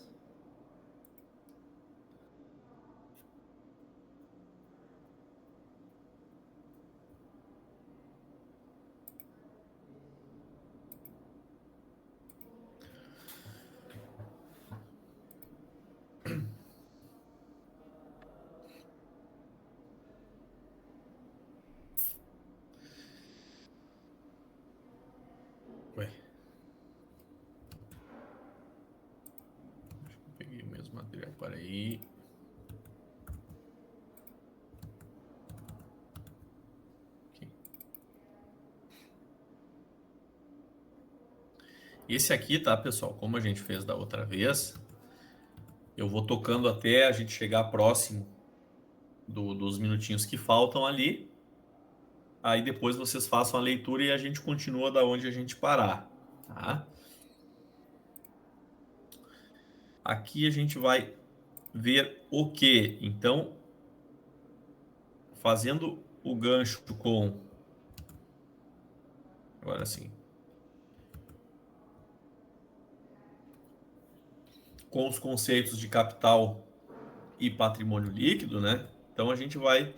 Speaker 1: Ué. Peguei o mesmo material. Para aí. Esse aqui, tá, pessoal? Como a gente fez da outra vez, eu vou tocando até a gente chegar próximo dos minutinhos que faltam ali. Aí depois vocês façam a leitura e a gente continua da onde a gente parar, tá? Aqui a gente vai ver o que? Então, fazendo o gancho com... Agora sim. Com os conceitos de capital e patrimônio líquido, né? Então a gente vai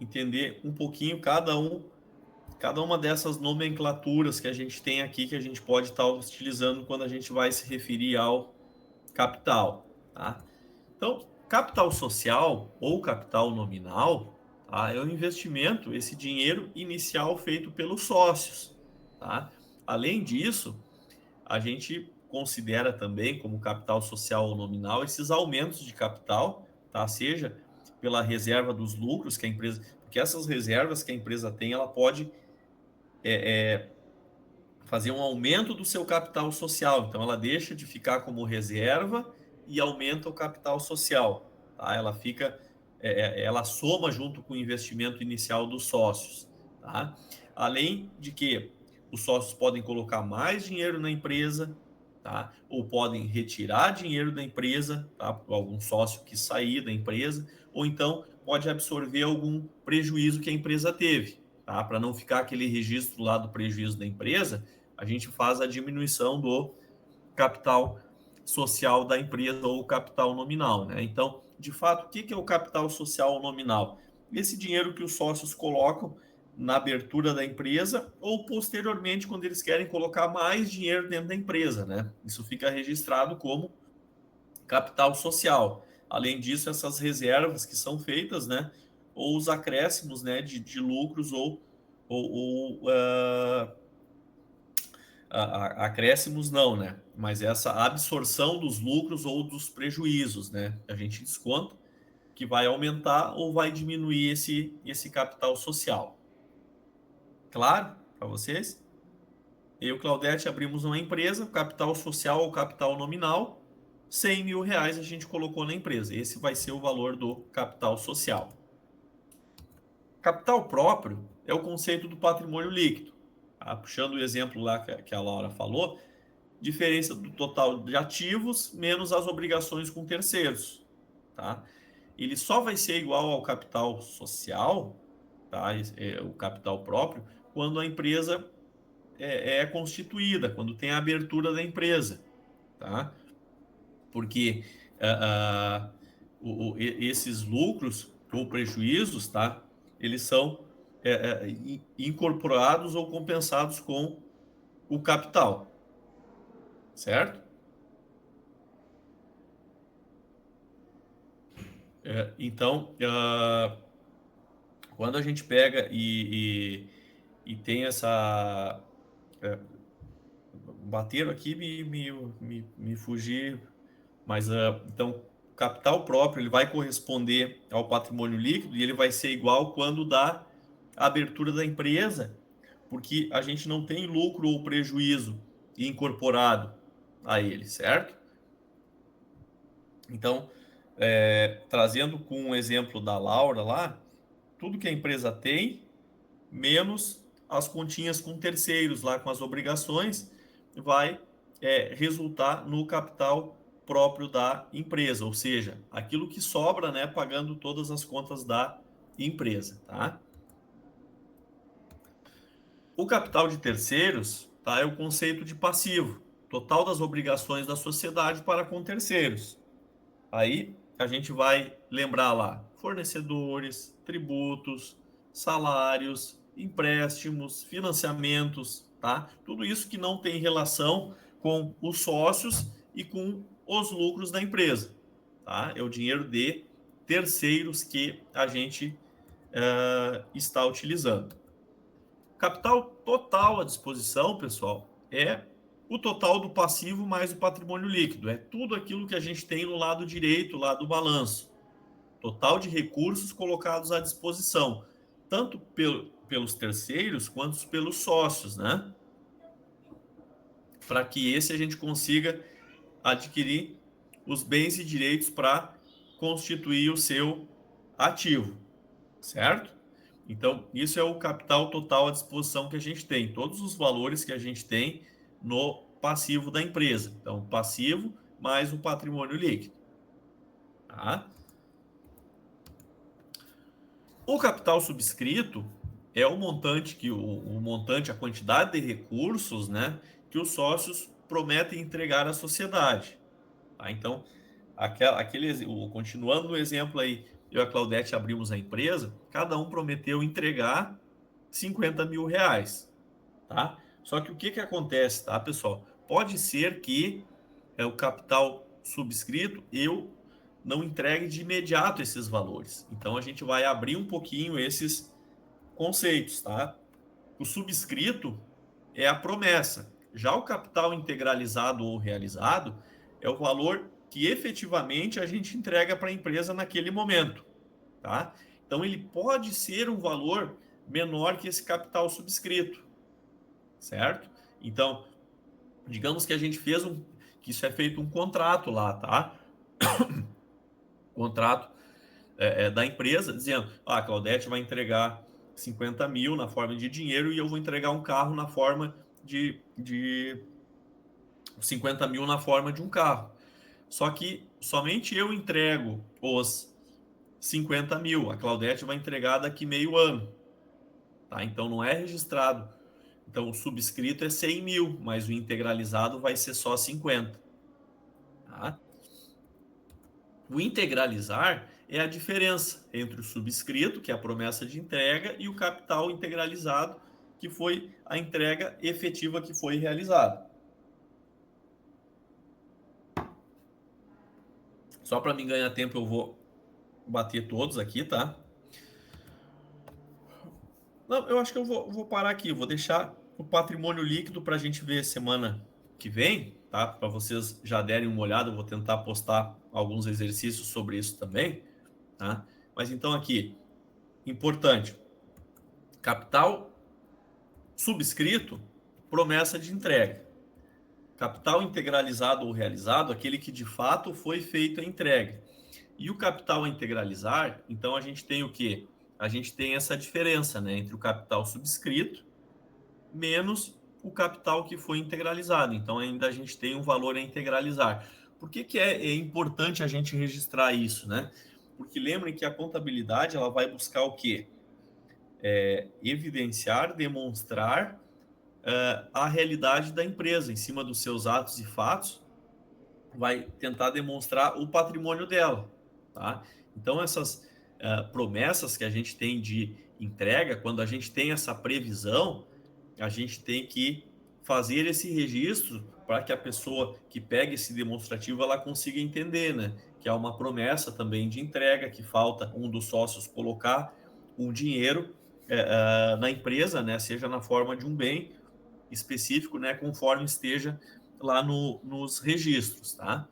Speaker 1: entender um pouquinho cada uma dessas nomenclaturas que a gente tem aqui que a gente pode estar utilizando quando a gente vai se referir ao capital, tá? Então, capital social ou capital nominal, tá? É o investimento, esse dinheiro inicial feito pelos sócios, tá? Além disso, a gente considera também como capital social ou nominal esses aumentos de capital, tá? Seja pela reserva dos lucros que a empresa, porque essas reservas que a empresa tem, ela pode fazer um aumento do seu capital social. Então, ela deixa de ficar como reserva e aumenta o capital social, tá? Ela fica, ela soma junto com o investimento inicial dos sócios, tá? Além de que os sócios podem colocar mais dinheiro na empresa, tá? Ou podem retirar dinheiro da empresa, tá? Algum sócio que sair da empresa, ou então pode absorver algum prejuízo que a empresa teve, tá? Para não ficar aquele registro lá do prejuízo da empresa, a gente faz a diminuição do capital social da empresa ou capital nominal, né? Então, de fato, o que é o capital social nominal? Esse dinheiro que os sócios colocam na abertura da empresa ou posteriormente quando eles querem colocar mais dinheiro dentro da empresa, né? Isso fica registrado como capital social. Além disso, essas reservas que são feitas, né? Ou os acréscimos, né? De lucros ou acréscimos não, né? Mas essa absorção dos lucros ou dos prejuízos, né? A gente desconta que vai aumentar ou vai diminuir esse capital social. Claro para vocês? Eu e o Claudete abrimos uma empresa, capital social ou capital nominal, 100 mil reais a gente colocou na empresa. Esse vai ser o valor do capital social. Capital próprio é o conceito do patrimônio líquido. Tá? Puxando o exemplo lá que a Laura falou, diferença do total de ativos menos as obrigações com terceiros. Tá? Ele só vai ser igual ao capital social, tá? O capital próprio, quando a empresa é constituída, quando tem a abertura da empresa. Tá? Porque esses lucros ou prejuízos, tá? Eles são incorporados ou compensados com o capital, certo? Então, quando a gente pega e tem essa... bateram aqui me fugir, mas então o capital próprio ele vai corresponder ao patrimônio líquido e ele vai ser igual quando dá a abertura da empresa, porque a gente não tem lucro ou prejuízo incorporado a ele, certo? Então, trazendo com um exemplo da Laura lá, tudo que a empresa tem, menos as continhas com terceiros lá, com as obrigações, vai resultar no capital próprio da empresa, ou seja, aquilo que sobra, né, pagando todas as contas da empresa, tá? O capital de terceiros, tá, é o conceito de passivo, total das obrigações da sociedade para com terceiros. Aí a gente vai lembrar lá fornecedores, tributos, salários, empréstimos, financiamentos, tá? Tudo isso que não tem relação com os sócios e com os lucros da empresa, tá? É o dinheiro de terceiros que a gente está utilizando. Capital total à disposição, pessoal, é o total do passivo mais o patrimônio líquido. É tudo aquilo que a gente tem no lado direito, lá do balanço. Total de recursos colocados à disposição, tanto pelos terceiros quanto pelos sócios, né? Para que esse a gente consiga adquirir os bens e direitos para constituir o seu ativo, certo? Então, isso é o capital total à disposição que a gente tem, todos os valores que a gente tem no passivo da empresa. Então, passivo mais o patrimônio líquido. Tá? O capital subscrito é o montante a quantidade de recursos, né, que os sócios prometem entregar à sociedade. Tá? Então, continuando no exemplo aí, eu e a Claudete abrimos a empresa, cada um prometeu entregar 50 mil reais. Tá? Só que o que acontece, tá, pessoal? Pode ser que o capital subscrito eu não entregue de imediato esses valores. Então a gente vai abrir um pouquinho esses conceitos, tá? O subscrito é a promessa. Já o capital integralizado ou realizado é o valor que efetivamente a gente entrega para a empresa naquele momento, tá? Então ele pode ser um valor menor que esse capital subscrito, certo? Então, digamos que a gente fez que isso é feito um contrato lá, tá? Contrato da empresa, dizendo, a Claudete vai entregar 50 mil na forma de dinheiro e eu vou entregar um carro na forma de 50 mil na forma de um carro. Só que somente eu entrego os 50 mil, a Claudete vai entregar daqui meio ano. Tá? Então não é registrado. Então o subscrito é 100 mil, mas o integralizado vai ser só 50. Tá? O integralizar é a diferença entre o subscrito, que é a promessa de entrega, e o capital integralizado, que foi a entrega efetiva que foi realizada. Só para mim ganhar tempo, eu vou bater todos aqui, tá? Não, eu acho que eu vou parar aqui. Eu vou deixar o patrimônio líquido para a gente ver semana que vem, tá? Para vocês já derem uma olhada. Eu vou tentar postar alguns exercícios sobre isso também, tá? Mas então aqui, importante, capital subscrito, promessa de entrega. Capital integralizado ou realizado, aquele que de fato foi feito a entrega. E o capital a integralizar, então a gente tem o quê? A gente tem essa diferença, né, entre o capital subscrito menos o capital que foi integralizado. Então ainda a gente tem um valor a integralizar. Por que é importante a gente registrar isso, né? Porque lembrem que a contabilidade ela vai buscar o quê? Evidenciar, demonstrar a realidade da empresa em cima dos seus atos e fatos, vai tentar demonstrar o patrimônio dela, tá? Então essas promessas que a gente tem de entrega, quando a gente tem essa previsão, a gente tem que fazer esse registro para que a pessoa que pega esse demonstrativo ela consiga entender, né? Que há uma promessa também de entrega, que falta um dos sócios colocar um dinheiro na empresa, né? Seja na forma de um bem específico, né? Conforme esteja lá nos registros, tá?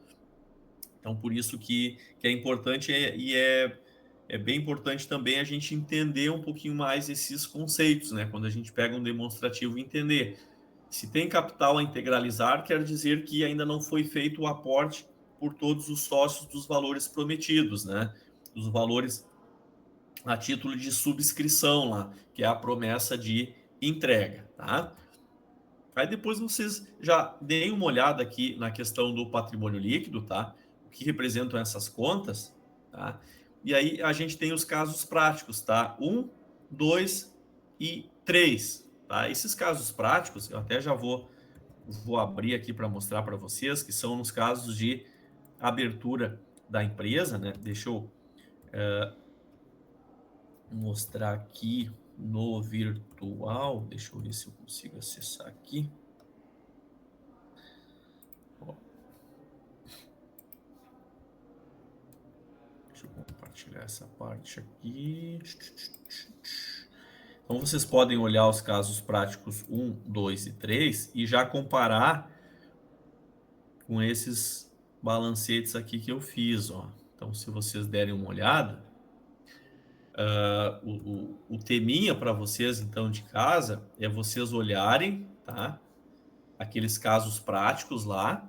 Speaker 1: Então, por isso que é importante e é bem importante também a gente entender um pouquinho mais esses conceitos, né? Quando a gente pega um demonstrativo, entender. Se tem capital a integralizar, quer dizer que ainda não foi feito o aporte por todos os sócios dos valores prometidos, né? Dos valores a título de subscrição lá, que é a promessa de entrega, tá? Aí depois vocês já deem uma olhada aqui na questão do patrimônio líquido, tá? O que representam essas contas, tá? E aí a gente tem os casos práticos, tá? 1, 2 e 3, tá? Esses casos práticos, eu até já vou abrir aqui para mostrar para vocês, que são nos casos de abertura da empresa, né? Deixa eu mostrar aqui no virtual, deixa eu ver se eu consigo acessar aqui. Deixa eu compartilhar essa parte aqui. Então vocês podem olhar os casos práticos 1, 2 e 3 e já comparar com esses balancetes aqui que eu fiz, ó. Então se vocês derem uma olhada, o teminha para vocês então de casa é vocês olharem, tá? Aqueles casos práticos lá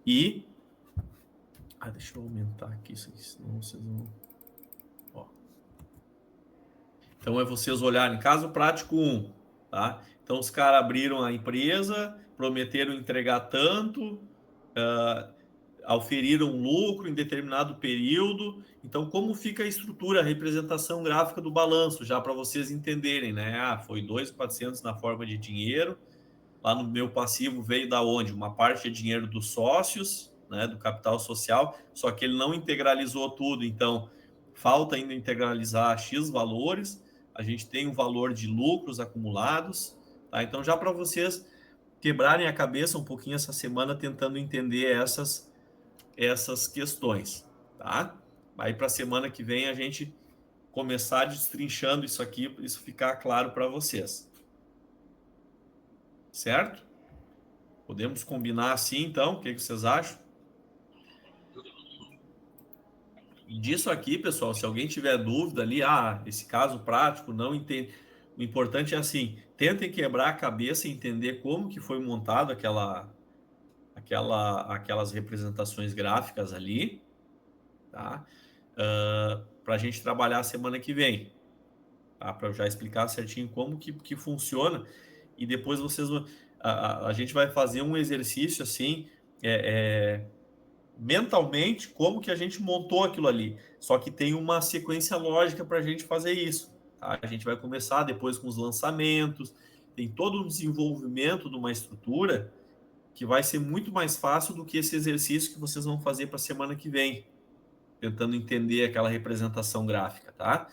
Speaker 1: e deixa eu aumentar aqui isso aqui, senão vocês vão. Ó. Então é vocês olharem caso prático 1, tá? Então os caras abriram a empresa, prometeram entregar tanto, auferiram lucro em determinado período. Então como fica a estrutura, a representação gráfica do balanço, já para vocês entenderem, né? Foi 2.400 na forma de dinheiro. Lá no meu passivo veio da onde? Uma parte é dinheiro dos sócios, né, do capital social, só que ele não integralizou tudo, então falta ainda integralizar X valores, a gente tem um valor de lucros acumulados, tá? Então já para vocês quebrarem a cabeça um pouquinho essa semana tentando entender essas questões, tá? Aí para a semana que vem a gente começar destrinchando isso aqui, para isso ficar claro para vocês. Certo? Podemos combinar assim, então? O que vocês acham? Disso aqui, pessoal, se alguém tiver dúvida ali, esse caso prático, não entende. O importante é assim, tentem quebrar a cabeça e entender como que foi montado aquelas representações gráficas ali, tá? para a gente trabalhar a semana que vem, tá? Para eu já explicar certinho como que funciona, e depois vocês vão, a gente vai fazer um exercício assim, mentalmente, como que a gente montou aquilo ali. Só que tem uma sequência lógica para a gente fazer isso, tá? A gente vai começar depois com os lançamentos, tem todo um desenvolvimento de uma estrutura que vai ser muito mais fácil do que esse exercício que vocês vão fazer para a semana que vem, tentando entender aquela representação gráfica, tá?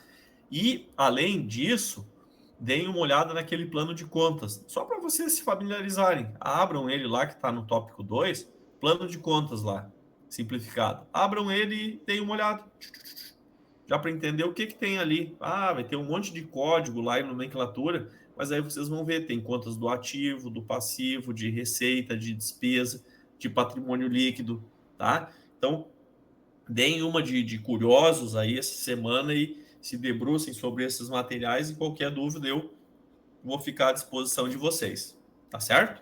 Speaker 1: E, além disso, deem uma olhada naquele plano de contas, só para vocês se familiarizarem. Abram ele lá, que está no tópico 2, plano de contas lá, simplificado. Abram ele e deem uma olhada, já para entender o que tem ali. Vai ter um monte de código lá em nomenclatura, mas aí vocês vão ver, tem contas do ativo, do passivo, de receita, de despesa, de patrimônio líquido, tá? Então, deem uma de curiosos aí essa semana e se debrucem sobre esses materiais, e qualquer dúvida eu vou ficar à disposição de vocês, tá certo?